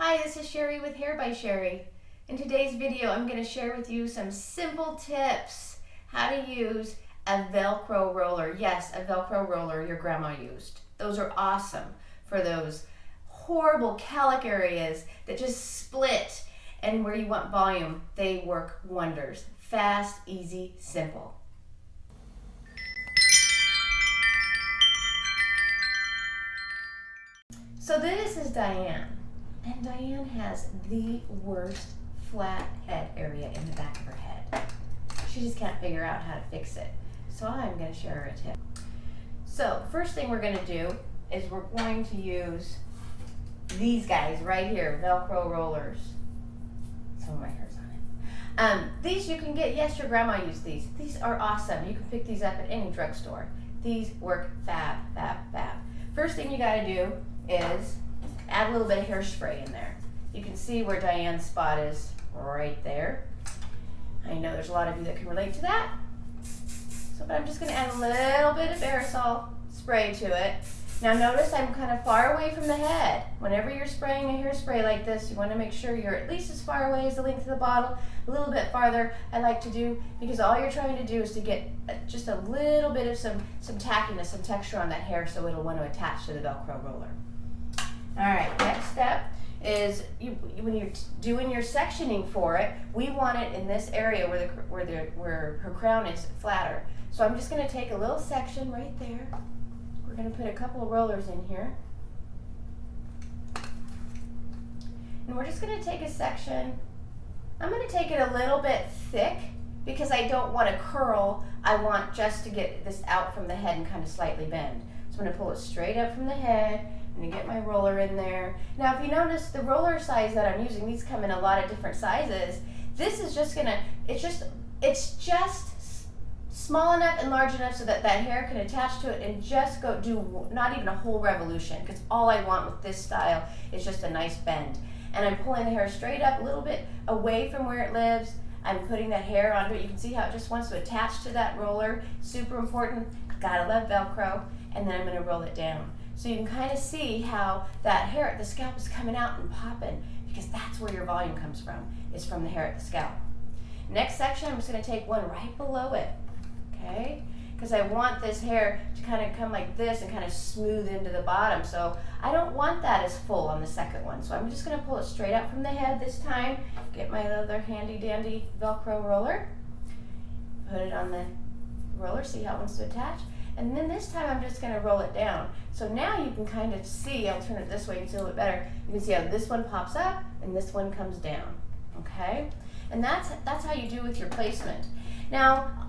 Hi, this is Sherry with Hair by Sherry. In today's video, I'm going to share with you some simple tips how to use a Velcro roller. Yes, a Velcro roller your grandma used. Those are awesome for those horrible calic areas that just split and where you want volume. They work wonders. Fast, easy, simple. So this is Diane. And Diane has the worst flat head area in the back of her head. She just can't figure out how to fix it. So I'm going to share her a tip. So first thing we're going to do is we're going to use these guys right here, Velcro rollers. Some of my hair's on it. These you can get, yes, your grandma used these. These are awesome. You can pick these up at any drugstore. These work fab, fab, fab. First thing you got to do is add a little bit of hairspray in there. You can see where Diane's spot is right there. I know there's a lot of you that can relate to that. But I'm just going to add a little bit of aerosol spray to it. Now notice I'm kind of far away from the head. Whenever you're spraying a hairspray like this, you want to make sure you're at least as far away as the length of the bottle. A little bit farther I like to do, because all you're trying to do is to get just a little bit of some tackiness, some texture on that hair, so it'll want to attach to the Velcro roller. All right, next step is when you're doing your sectioning for it, we want it in this area where her crown is flatter. So I'm just going to take a little section right there. We're going to put a couple of rollers in here. And we're just going to take a section. I'm going to take it a little bit thick because I don't want to curl. I want just to get this out from the head and kind of slightly bend. So I'm going to pull it straight up from the head. I'm going to get my roller in there. Now if you notice the roller size that I'm using, these come in a lot of different sizes. This is just going to, it's just small enough and large enough so that that hair can attach to it and just go do not even a whole revolution, because all I want with this style is just a nice bend. And I'm pulling the hair straight up a little bit away from where it lives. I'm putting that hair onto it. You can see how it just wants to attach to that roller. Super important. Gotta love Velcro. And then I'm going to roll it down. So you can kind of see how that hair at the scalp is coming out and popping, because that's where your volume comes from, is from the hair at the scalp. Next section, I'm just going to take one right below it, okay? Because I want this hair to kind of come like this and kind of smooth into the bottom. So I don't want that as full on the second one. So I'm just going to pull it straight out from the head this time. Get my other handy dandy Velcro roller. Put it on the roller, see how it wants to attach. And then this time I'm just going to roll it down. So now you can kind of see, I'll turn it this way and see a little bit better. You can see how this one pops up and this one comes down, okay? And that's how you do with your placement. Now,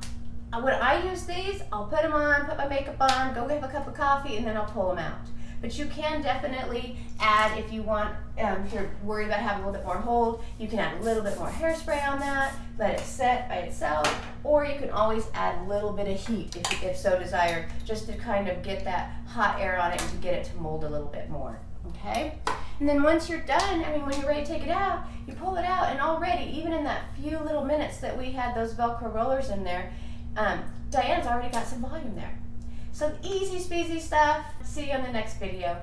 when I use these, I'll put them on, put my makeup on, go have a cup of coffee, and then I'll pull them out. But you can definitely add, if you want, if you're worried about having a little bit more hold, you can add a little bit more hairspray on that, let it set by itself, or you can always add a little bit of heat if so desired, just to kind of get that hot air on it and to get it to mold a little bit more, okay? And then once you're done, when you're ready to take it out, you pull it out, and already, even in that few little minutes that we had those Velcro rollers in there, Diane's already got some volume there. So easy, speasy stuff. See you on the next video.